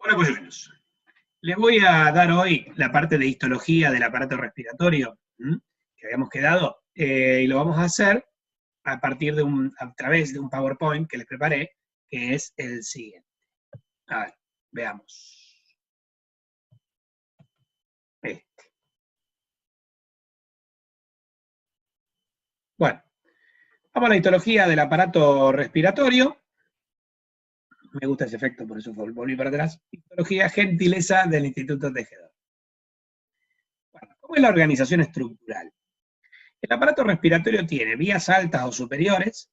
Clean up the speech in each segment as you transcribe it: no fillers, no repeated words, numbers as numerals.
Hola, polluelos. Les voy a dar hoy la parte de histología del aparato respiratorio que habíamos quedado, y lo vamos a hacer a través de un PowerPoint que les preparé, que es el siguiente. A ver, veamos. Bueno, vamos a la histología del aparato respiratorio. Me gusta ese efecto, por eso volví para atrás. Histología, gentileza del Instituto Tejedor. Bueno, ¿cómo es la organización estructural? El aparato respiratorio tiene vías altas o superiores,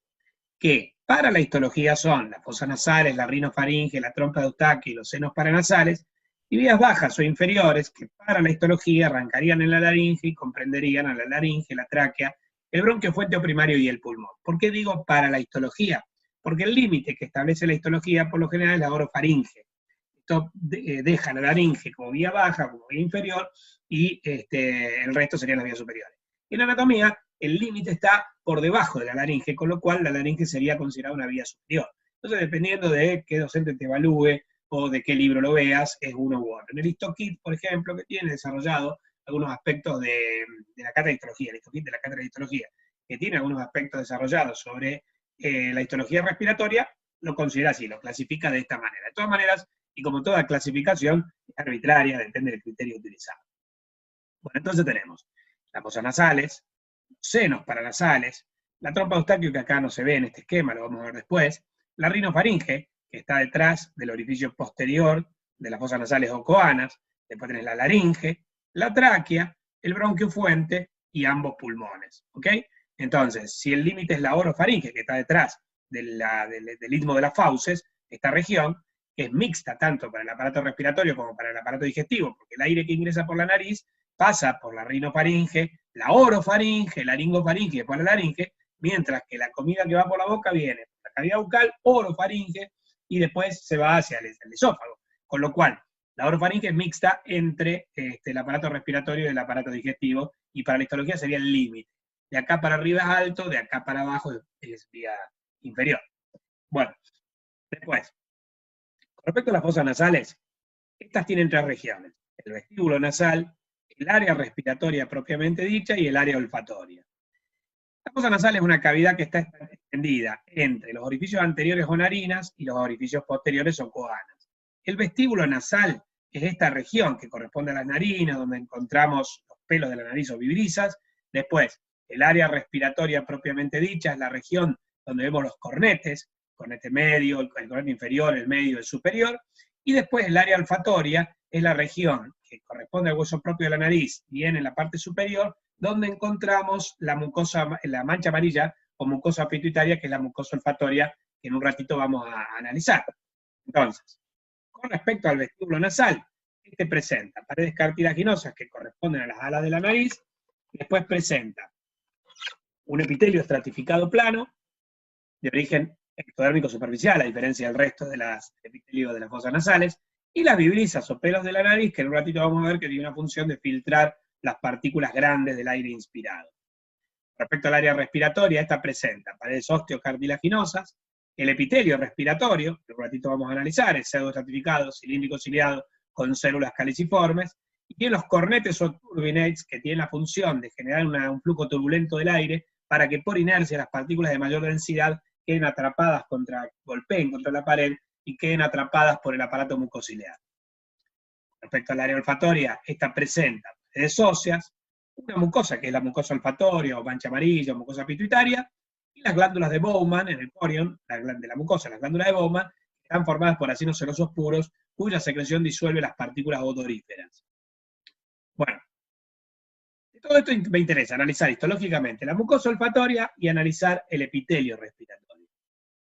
que para la histología son las fosas nasales, la rinofaringe, la trompa de Eustaquio y los senos paranasales, y vías bajas o inferiores, que para la histología arrancarían en la laringe y comprenderían a la laringe, la tráquea, el bronquio fuente o primario y el pulmón. ¿Por qué digo para la histología? Porque el límite que establece la histología por lo general es la orofaringe. Esto deja la laringe como vía baja, como vía inferior, y el resto serían las vías superiores. En anatomía, el límite está por debajo de la laringe, con lo cual la laringe sería considerada una vía superior. Entonces, dependiendo de qué docente te evalúe o de qué libro lo veas, es uno u otro. En el HistoKit, por ejemplo, que tiene desarrollado algunos aspectos de la cátedra de histología, el HistoKit de la cátedra de histología, que tiene algunos aspectos desarrollados sobre la histología respiratoria, lo considera así, lo clasifica de esta manera. De todas maneras, y como toda clasificación, es arbitraria, depende del criterio utilizado. Bueno, entonces tenemos las fosas nasales, senos paranasales, la trompa de Eustaquio, que acá no se ve en este esquema, lo vamos a ver después, la rinofaringe, que está detrás del orificio posterior de las fosas nasales o coanas, después tenés la laringe, la tráquea, el bronquio fuente y ambos pulmones, ¿ok? Entonces, si el límite es la orofaringe, que está detrás del istmo de las fauces, esta región, que es mixta tanto para el aparato respiratorio como para el aparato digestivo, porque el aire que ingresa por la nariz pasa por la rinofaringe, la orofaringe, la laringofaringe y después la laringe, mientras que la comida que va por la boca viene por la cavidad bucal, orofaringe, y después se va hacia el esófago. Con lo cual, la orofaringe es mixta entre el aparato respiratorio y el aparato digestivo, y para la histología sería el límite. De acá para arriba es alto, de acá para abajo es vía inferior. Bueno, después, con respecto a las fosas nasales, estas tienen tres regiones: el vestíbulo nasal, el área respiratoria propiamente dicha y el área olfatoria. La fosa nasal es una cavidad que está extendida entre los orificios anteriores o narinas y los orificios posteriores o coanas. El vestíbulo nasal es esta región que corresponde a las narinas, donde encontramos los pelos de la nariz o vibrisas. Después, el área respiratoria propiamente dicha es la región donde vemos los cornetes, cornete medio, el cornete inferior, el medio, el superior. Y después el área olfatoria es la región que corresponde al hueso propio de la nariz, bien en la parte superior, donde encontramos la mucosa, la mancha amarilla o mucosa pituitaria, que es la mucosa olfatoria, que en un ratito vamos a analizar. Entonces, con respecto al vestíbulo nasal, este presenta paredes cartilaginosas que corresponden a las alas de la nariz, después presenta un epitelio estratificado plano, de origen ectodérmico superficial, a diferencia del resto de las epitelios de las fosas nasales, y las vibrisas o pelos de la nariz, que en un ratito vamos a ver que tiene una función de filtrar las partículas grandes del aire inspirado. Respecto al área respiratoria, esta presenta paredes osteocartilaginosas, el epitelio respiratorio, que en un ratito vamos a analizar, es pseudoestratificado, cilíndrico ciliado, con células caliciformes, y tiene los cornetes o turbinates, que tienen la función de generar un flujo turbulento del aire, para que por inercia las partículas de mayor densidad queden atrapadas golpeen contra la pared y queden atrapadas por el aparato mucociliar. Respecto al área olfatoria, esta presenta paredes óseas, una mucosa que es la mucosa olfatoria o mancha amarilla o mucosa pituitaria, y las glándulas de Bowman en el corion, de la mucosa, las glándulas de Bowman, están formadas por acinos serosos puros, cuya secreción disuelve las partículas odoríferas. Bueno, de todo esto me interesa analizar histológicamente la mucosa olfatoria y analizar el epitelio respiratorio.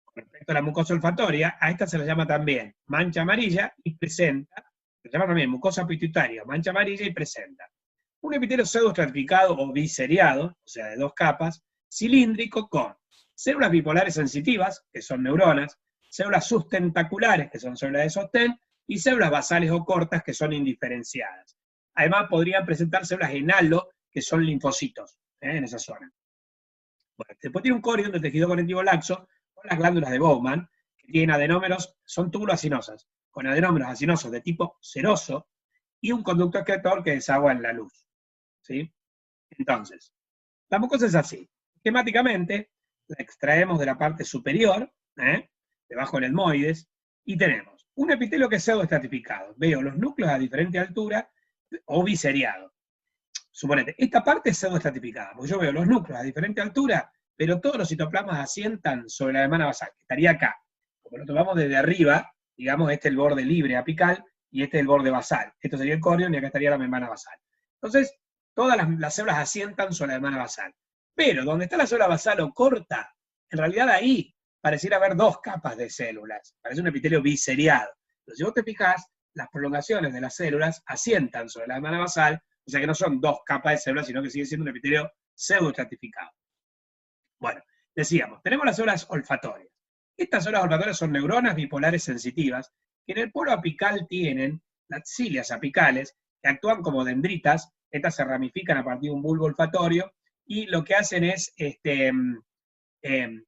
Con respecto a la mucosa olfatoria, a esta se la llama también mancha amarilla y presenta, se llama también mucosa pituitaria, mancha amarilla y presenta un epitelio pseudoestratificado o biseriado, o sea, de dos capas, cilíndrico, con células bipolares sensitivas, que son neuronas, células sustentaculares, que son células de sostén, y células basales o cortas, que son indiferenciadas. Además, podrían presentar células en halo, que son linfocitos, en esa zona. Bueno, después tiene un corion de tejido conectivo laxo, con las glándulas de Bowman, que tienen adenómeros, son túbulos acinosas, con adenómeros acinosos de tipo seroso, y un conducto excretor que desagua en la luz. ¿Sí? Entonces, la mucosa es así. Esquemáticamente, la extraemos de la parte superior, debajo del etmoides, y tenemos un epitelio que es pseudoestratificado. Veo los núcleos a diferente altura o biseriado. Suponete, esta parte es pseudoestratificada, porque yo veo los núcleos a diferente altura, pero todos los citoplasmas asientan sobre la membrana basal, que estaría acá. Como lo tomamos desde arriba, digamos, este es el borde libre apical y este es el borde basal. Esto sería el corion y acá estaría la membrana basal. Entonces, todas las células asientan sobre la membrana basal. Pero donde está la célula basal o corta, en realidad ahí pareciera haber dos capas de células. Parece un epitelio biseriado. Pero si vos te fijás, las prolongaciones de las células asientan sobre la membrana basal, o sea que no son dos capas de células, sino que sigue siendo un epitelio pseudoestratificado. Bueno, decíamos, tenemos las células olfatorias. Estas células olfatorias son neuronas bipolares sensitivas, que en el polo apical tienen las cilias apicales, que actúan como dendritas. Estas se ramifican a partir de un bulbo olfatorio, y lo que hacen es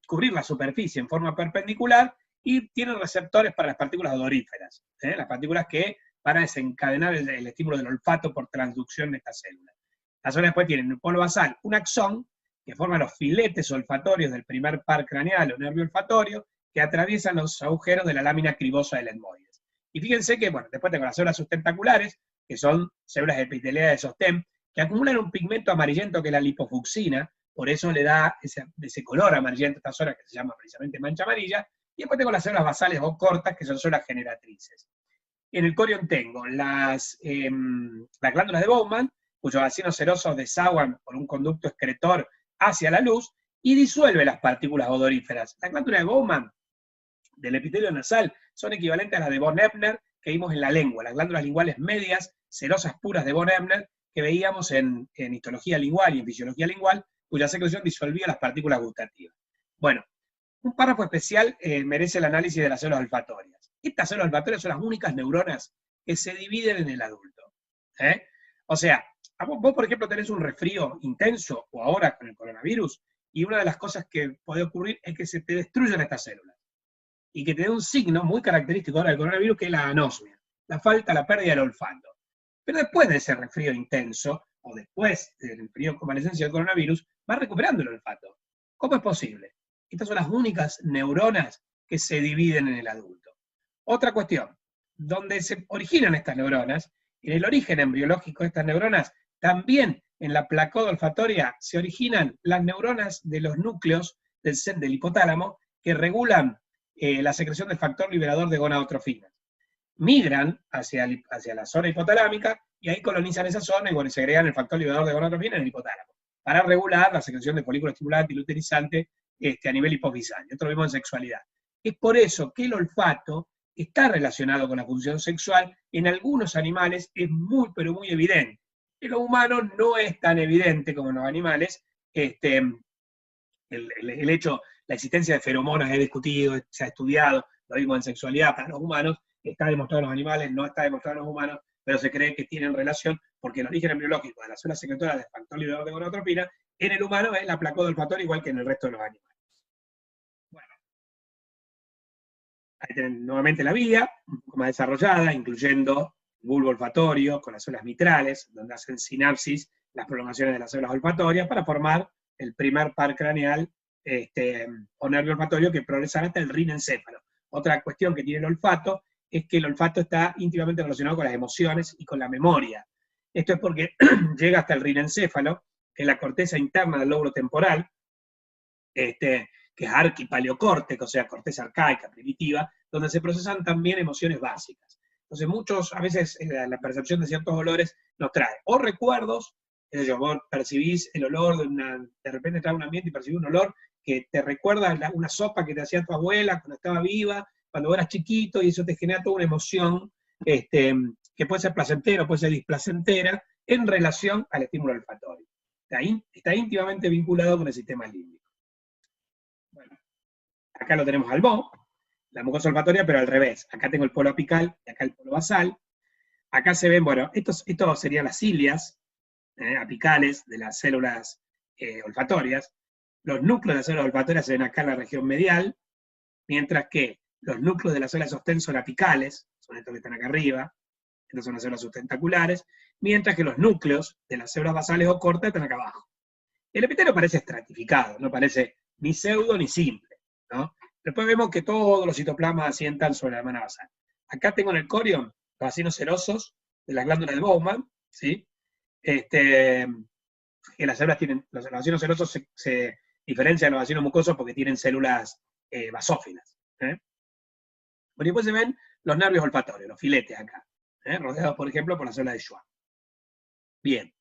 cubrir la superficie en forma perpendicular, y tienen receptores para las partículas odoríferas, las partículas que van a desencadenar el estímulo del olfato por transducción de estas células. Las células después tienen en el polo basal un axón, que forma los filetes olfatorios del primer par craneal o nervio olfatorio, que atraviesan los agujeros de la lámina cribosa del etmoides. Y fíjense que, bueno, después tengo las células sustentaculares, que son células epiteliales de sostén, que acumulan un pigmento amarillento que es la lipofucsina, por eso le da ese color amarillento a estas células, que se llama precisamente mancha amarilla. Y después tengo las células basales o cortas, que son células generatrices. En el corion tengo las glándulas de Bowman, cuyos vacinos serosos desaguan por un conducto excretor hacia la luz y disuelve las partículas odoríferas. Las glándulas de Bowman del epitelio nasal son equivalentes a las de von Ebner que vimos en la lengua, las glándulas linguales medias, serosas puras de von Ebner, que veíamos en histología lingual y en fisiología lingual, cuya secreción disolvía las partículas gustativas. Bueno, un párrafo especial merece el análisis de las células olfatorias. Estas células olfatorias son las únicas neuronas que se dividen en el adulto. O sea, vos, por ejemplo, tenés un resfrío intenso, o ahora con el coronavirus, y una de las cosas que puede ocurrir es que se te destruyan estas células, y que te dé un signo muy característico ahora del coronavirus, que es la anosmia, la falta, la pérdida del olfato. Pero después de ese resfrío intenso, o después del periodo de convalescencia del coronavirus, va recuperando el olfato. ¿Cómo es posible? Estas son las únicas neuronas que se dividen en el adulto. Otra cuestión, donde se originan estas neuronas, en el origen embriológico de estas neuronas, también en la placoda olfatoria se originan las neuronas de los núcleos del hipotálamo que regulan la secreción del factor liberador de gonadotrofinas. Migran hacia la zona hipotalámica y ahí colonizan esa zona y bueno, segregan el factor liberador de gonadotrofinas en el hipotálamo, para regular la secreción de folículo estimulante y luteinizante a nivel hipofisal. Esto lo vimos en sexualidad. Es por eso que el olfato está relacionado con la función sexual. En algunos animales es muy, pero muy evidente. En los humanos no es tan evidente como en los animales. El hecho, la existencia de feromonas es discutido, se ha estudiado, lo vimos en sexualidad para los humanos, está demostrado en los animales, no está demostrado en los humanos, pero se cree que tienen relación porque el origen embriológico de las células secretoras del factor liberador de gonadotropina en el humano es la placoda olfatoria, igual que en el resto de los animales. Bueno, ahí tienen nuevamente la vía, un poco más desarrollada, incluyendo bulbo olfatorio con las células mitrales, donde hacen sinapsis las prolongaciones de las células olfatorias para formar el primer par craneal o nervio olfatorio que progresará hasta el rinencéfalo. Otra cuestión que tiene el olfato es que el olfato está íntimamente relacionado con las emociones y con la memoria. Esto es porque llega hasta el rinencéfalo, que es la corteza interna del lóbulo temporal, que es arquipaleocórteco, o sea, corteza arcaica, primitiva, donde se procesan también emociones básicas. Entonces a veces la percepción de ciertos olores nos trae o recuerdos, vos percibís el olor, de repente estás en un ambiente y percibís un olor que te recuerda una sopa que te hacía tu abuela cuando estaba viva, cuando vos eras chiquito, y eso te genera toda una emoción que puede ser placentera o puede ser displacentera en relación al estímulo olfatorio. Está íntimamente vinculado con el sistema límbico. Bueno, acá lo tenemos al BO, la mucosa olfatoria, pero al revés. Acá tengo el polo apical y acá el polo basal. Acá se ven, bueno, estos serían las cilias apicales de las células olfatorias. Los núcleos de las células olfatorias se ven acá en la región medial, mientras que los núcleos de las células de sostén son apicales, son estos que están acá arriba, estas son las células sustentaculares, mientras que los núcleos de las células basales o cortas están acá abajo. El epitelio parece estratificado, no parece ni pseudo ni simple, ¿no? Después vemos que todos los citoplasmas asientan sobre la membrana basal. Acá tengo en el corion los vacinos serosos de las glándulas de Bowman, ¿sí? Que las células tienen, los vacinos serosos se diferencian de los vacinos mucosos porque tienen células basófilas. Bueno, y después se ven los nervios olfatorios, los filetes acá, rodeados, por ejemplo, por la célula de Schwann. Bien.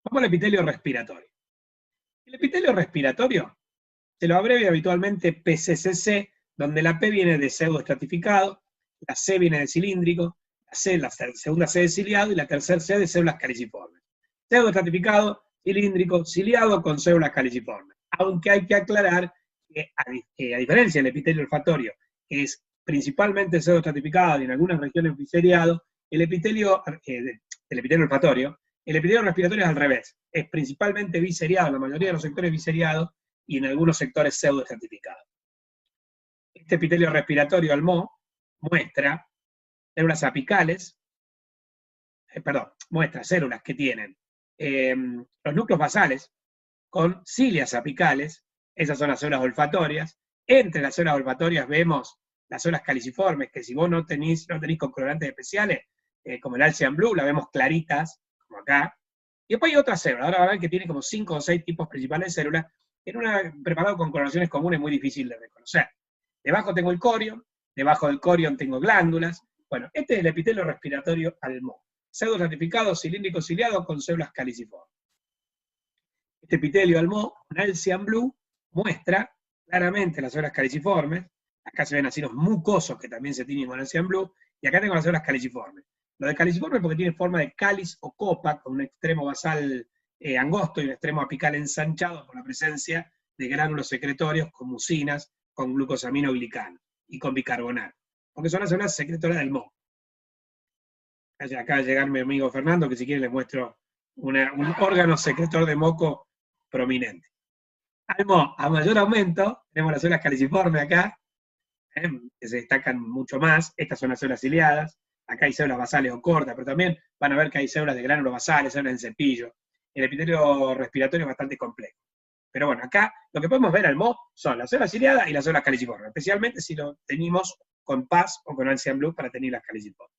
Vamos al epitelio respiratorio. El epitelio respiratorio se lo abrevia habitualmente PCCC, donde la P viene de pseudoestratificado, la C viene de cilíndrico, la segunda C de ciliado y la tercera C de células caliciformes. Pseudoestratificado, cilíndrico, ciliado con células caliciformes. Aunque hay que aclarar que a diferencia del epitelio olfatorio, que es principalmente pseudoestratificado y en algunas regiones biseriado, el epitelio olfatorio, el epitelio respiratorio es al revés, es principalmente biseriado en la mayoría de los sectores biseriados y en algunos sectores pseudoestratificados. Este epitelio respiratorio ALMO muestra células apicales, muestra células que tienen los núcleos basales con cilias apicales, esas son las células olfatorias. Entre las células olfatorias vemos las células caliciformes, que si vos no tenéis con colorantes especiales, como el Alcian Blue, la vemos claritas, como acá. Y después hay otras células, ahora van a ver que tiene como 5 o 6 tipos principales de células, en un preparado con coloraciones comunes muy difícil de reconocer. Debajo tengo el corion, debajo del corion tengo glándulas. Bueno, este es el epitelio respiratorio ALMO, pseudoestratificado, cilíndrico ciliado con células caliciformes. Este epitelio ALMO, un Alcian Blue, muestra claramente las células caliciformes. Acá se ven acinos mucosos que también se tienen con Alcian Blue, y acá tengo las células caliciformes. Lo de caliciforme porque tiene forma de cáliz o copa, con un extremo basal angosto y un extremo apical ensanchado por la presencia de gránulos secretorios con mucinas, con glucosaminoglicano y con bicarbonato, porque son las células secretorias del moco. Acaba de llegar mi amigo Fernando, que si quiere les muestro un órgano secretor de moco prominente. A mayor aumento, tenemos las células caliciformes acá, que se destacan mucho más. Estas son las células ciliadas. Acá hay células basales o cortas, pero también van a ver que hay células de gránulos basales, células en cepillo. El epitelio respiratorio es bastante complejo. Pero bueno, acá lo que podemos ver al MO son las células ciliadas y las células caliciformes, especialmente si lo tenemos con PAS o con Alcian Blue para tener las caliciformes.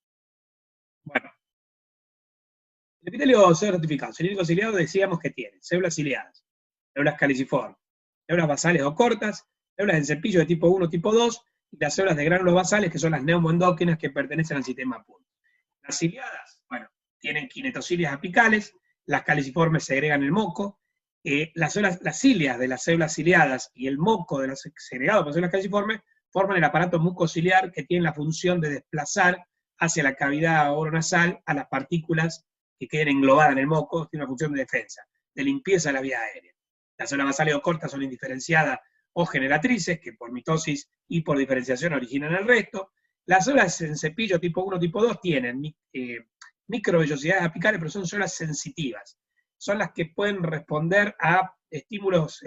Bueno, el epitelio pseudoestratificado, cilíndrico ciliado, decíamos que tiene células ciliadas, células caliciformes, células basales o cortas, células en cepillo de tipo 1, tipo 2, y las células de gránulos basales, que son las neumoendócrinas que pertenecen al sistema PUN. Las ciliadas, bueno, tienen kinetocilias apicales, las caliciformes segregan el moco, las cilias de las células ciliadas y el moco de los segregados por células caliciformes forman el aparato mucociliar que tiene la función de desplazar hacia la cavidad oronasal a las partículas que queden englobadas en el moco, tiene una función de defensa, de limpieza de la vía aérea. Las células basales o cortas son indiferenciadas o generatrices, que por mitosis y por diferenciación originan el resto. Las células en cepillo tipo 1, tipo 2 tienen microvellosidades apicales, pero son células sensitivas. Son las que pueden responder a estímulos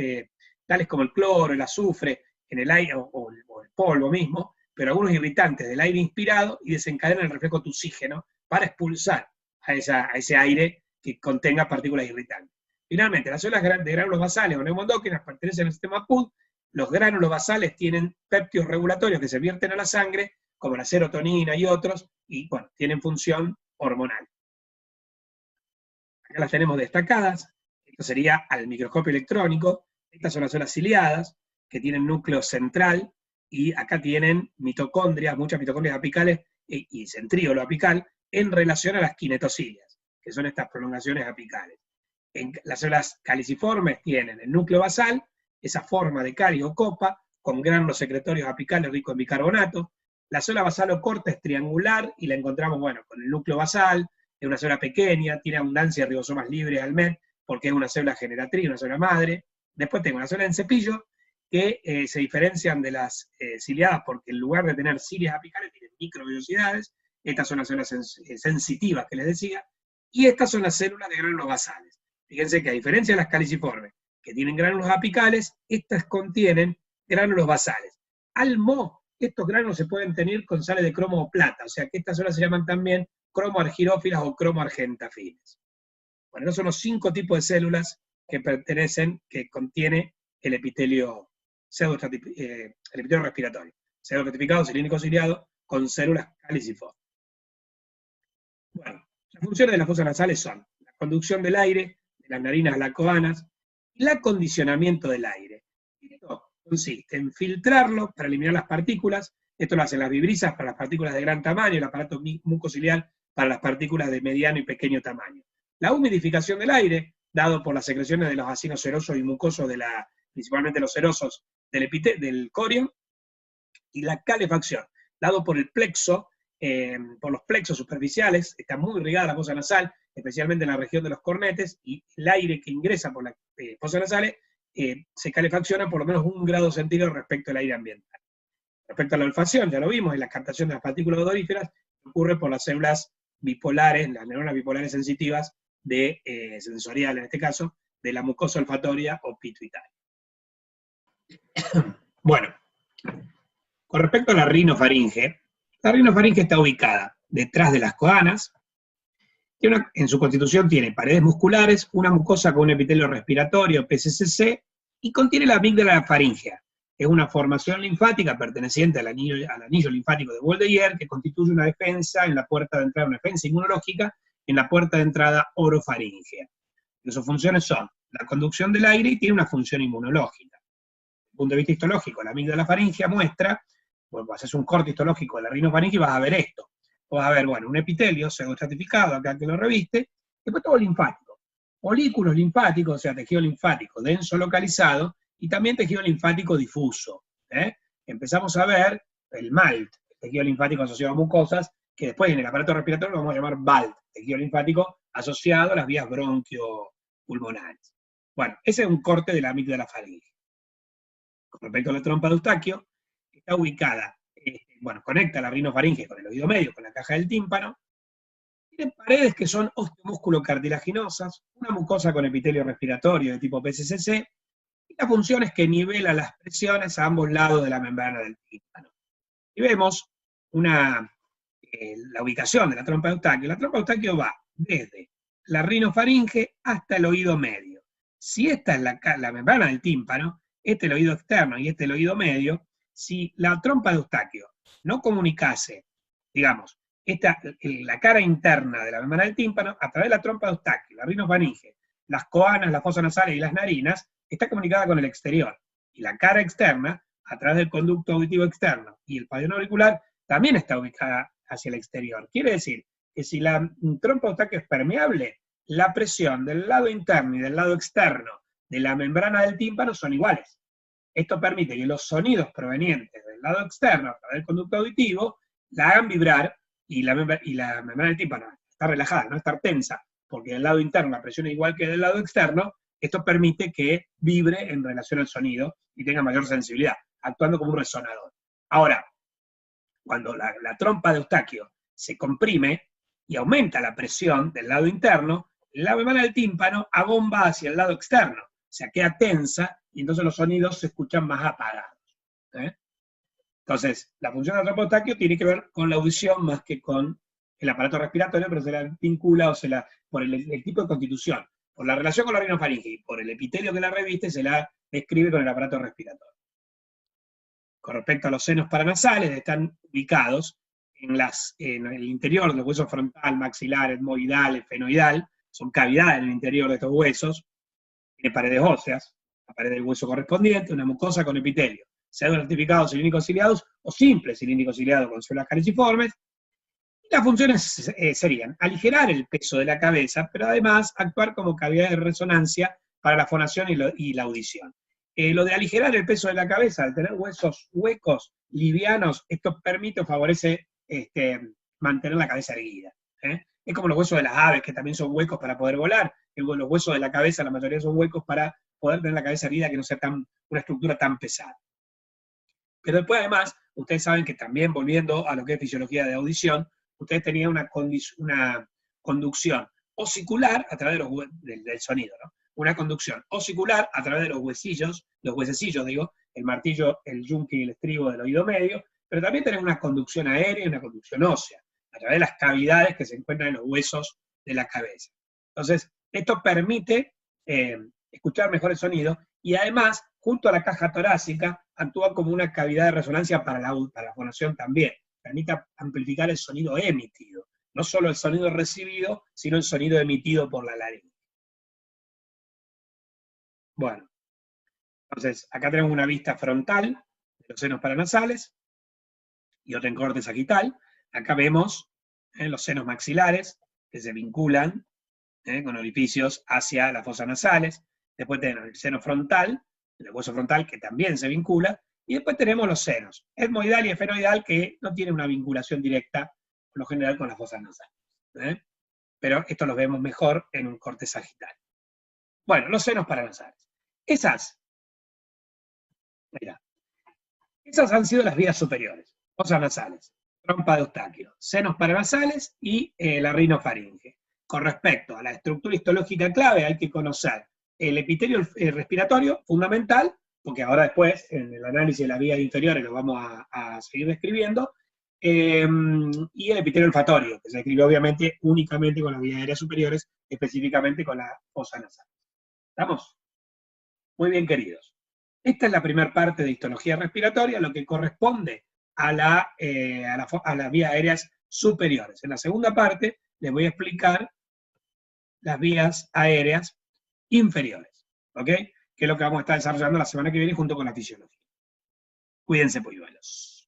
tales como el cloro, el azufre, en el aire o el polvo mismo, pero algunos irritantes del aire inspirado y desencadenan el reflejo tussígeno para expulsar a ese aire que contenga partículas irritantes. Finalmente, las células de gránulos basales o neumoendócrinas pertenecen al sistema PUD. Los gránulos basales tienen péptidos regulatorios que se vierten a la sangre, como la serotonina y otros, y bueno, tienen función hormonal. Acá las tenemos destacadas. Esto sería al microscopio electrónico. Estas son las células ciliadas, que tienen núcleo central, y acá tienen mitocondrias, muchas mitocondrias apicales, y centríolo apical, en relación a las kinetocilias, que son estas prolongaciones apicales. Las células caliciformes tienen el núcleo basal, esa forma de cáliz o copa, con gránulos secretorios apicales ricos en bicarbonato. La célula basal o corta es triangular, y la encontramos, bueno, con el núcleo basal, es una célula pequeña, tiene abundancia de ribosomas libres al MET, porque es una célula generatriz, una célula madre. Después tengo la célula en cepillo, que se diferencian de las ciliadas porque en lugar de tener cilias apicales tienen microvellosidades. Estas son las células sensitivas que les decía, y estas son las células de gránulos basales. Fíjense que a diferencia de las caliciformes, que tienen gránulos apicales, estas contienen gránulos basales. ALMO estos gránulos se pueden tener con sales de cromo o plata, o sea que estas células se llaman también cromoargirófilas o cromoargentafiles. Bueno, esos son los 5 tipos de células que contiene el epitelio el epitelio respiratorio. Pseudoestratificado, cilíndrico ciliado, con células caliciformes. Bueno, las funciones de las fosas nasales son la conducción del aire, de las narinas a las coanas, y el acondicionamiento del aire. Esto consiste en filtrarlo para eliminar las partículas. Esto lo hacen las vibrisas para las partículas de gran tamaño, el aparato mucociliar para las partículas de mediano y pequeño tamaño. La humidificación del aire, dado por las secreciones de los vacinos serosos y mucosos, principalmente los serosos del corion, y la calefacción, dado por el plexo, por los plexos superficiales, está muy irrigada la fosa nasal, especialmente en la región de los cornetes, y el aire que ingresa por las fosas nasales se calefacciona por lo menos 1 grado centígrado respecto al aire ambiental. Respecto a la olfacción, ya lo vimos, en la captación de las partículas odoríferas, ocurre por las células bipolares, las neuronas bipolares sensitivas, sensorial en este caso, de la mucosa olfatoria o pituitaria. Bueno, con respecto a la rinofaringe está ubicada detrás de las coanas, en su constitución tiene paredes musculares, una mucosa con un epitelio respiratorio, PCCC, y contiene la amígdala faríngea. Es una formación linfática perteneciente al anillo linfático de Waldeyer, que constituye una defensa en la puerta de entrada, una defensa inmunológica en la puerta de entrada orofaríngea. Sus funciones son la conducción del aire y tiene una función inmunológica. Desde el punto de vista histológico, la amígdala faríngea muestra, bueno, haces un corte histológico de la rinofaringe y vas a ver esto. Vas a ver, bueno, un epitelio pseudoestratificado acá que lo reviste, después todo linfático. Folículos linfáticos, o sea, tejido linfático denso localizado, y también tejido linfático difuso. Empezamos a ver el MALT, el tejido linfático asociado a mucosas, que después en el aparato respiratorio lo vamos a llamar BALT, tejido linfático asociado a las vías bronquiopulmonares. Bueno, ese es un corte de la amígdala faríngea. Con respecto a la trompa de Eustaquio, está ubicada, conecta la rinofaringe con el oído medio, con la caja del tímpano. Tiene paredes que son osteomúsculo-cartilaginosas, una mucosa con epitelio respiratorio de tipo PCCC, y la función es que nivela las presiones a ambos lados de la membrana del tímpano. Y vemos la ubicación de la trompa de Eustaquio. La trompa de Eustaquio va desde la rinofaringe hasta el oído medio. Si esta es la membrana del tímpano, este es el oído externo y este es el oído medio, si la trompa de Eustaquio no comunicase, digamos, la cara interna de la membrana del tímpano, a través de la trompa de Eustaquio, la rinofaringe, las coanas, las fosas nasales y las narinas, está comunicada con el exterior. Y la cara externa, a través del conducto auditivo externo y el pabellón auricular, también está ubicada hacia el exterior. Quiere decir que si la trompa de Eustaquio es permeable, la presión del lado interno y del lado externo de la membrana del tímpano son iguales. Esto permite que los sonidos provenientes del lado externo, a través del conducto auditivo, la hagan vibrar, y la membrana del tímpano está relajada, no está tensa, porque del lado interno la presión es igual que del lado externo. Esto permite que vibre en relación al sonido y tenga mayor sensibilidad, actuando como un resonador. Ahora, cuando la trompa de Eustaquio se comprime y aumenta la presión del lado interno, la membrana del tímpano abomba hacia el lado externo, o sea, queda tensa, y entonces los sonidos se escuchan más apagados. Entonces, la función de la trompa de Eustaquio tiene que ver con la audición más que con el aparato respiratorio, pero se la vincula por el tipo de constitución. Por la relación con la rinofaringe y por el epitelio que la reviste, se la describe con el aparato respiratorio. Con respecto a los senos paranasales, están ubicados en el interior de los huesos frontal, maxilar, etmoidal, esfenoidal, son cavidades en el interior de estos huesos, tiene paredes óseas, la pared del hueso correspondiente, una mucosa con epitelio, pseudoestratificados cilíndricos ciliados o simples cilíndricos ciliados con células caliciformes. Las funciones serían aligerar el peso de la cabeza, pero además actuar como cavidad de resonancia para la fonación y la audición. Lo de aligerar el peso de la cabeza, al tener huesos huecos, livianos, esto permite o favorece mantener la cabeza erguida. Es como los huesos de las aves, que también son huecos para poder volar. Los huesos de la cabeza, la mayoría son huecos para poder tener la cabeza erguida, que no sea una estructura tan pesada. Pero después, además, ustedes saben que también, volviendo a lo que es fisiología de audición, ustedes tenían una conducción osicular a través del sonido, ¿no? Una conducción osicular a través de los huesecillos, el martillo, el yunque y el estribo del oído medio, pero también tenemos una conducción aérea y una conducción ósea, a través de las cavidades que se encuentran en los huesos de la cabeza. Entonces, esto permite escuchar mejor el sonido, y además, junto a la caja torácica, actúa como una cavidad de resonancia para la fonación también. Permite amplificar el sonido emitido. No solo el sonido recibido, sino el sonido emitido por la laringe. Bueno, entonces, acá tenemos una vista frontal de los senos paranasales y otra en corte sagital. Acá vemos los senos maxilares que se vinculan con orificios hacia las fosas nasales. Después tenemos el seno frontal, el hueso frontal que también se vincula, y después tenemos los senos, etmoidal y esfenoidal, que no tienen una vinculación directa, por lo general, con las fosas nasales. Pero esto lo vemos mejor en un corte sagital. Bueno, los senos paranasales. Esas han sido las vías superiores, fosas nasales, trompa de Eustaquio, senos paranasales y la rinofaringe. Con respecto a la estructura histológica clave, hay que conocer el epitelio respiratorio, fundamental, porque ahora después, en el análisis de las vías inferiores, lo vamos a seguir describiendo, y el epitelio olfatorio, que se describe obviamente únicamente con las vías aéreas superiores, específicamente con la fosa nasal. ¿Estamos? Muy bien, queridos. Esta es la primera parte de histología respiratoria, lo que corresponde a las vías aéreas superiores. En la segunda parte les voy a explicar las vías aéreas inferiores, ¿ok? Que es lo que vamos a estar desarrollando la semana que viene junto con la fisiología. Cuídense, polluelos.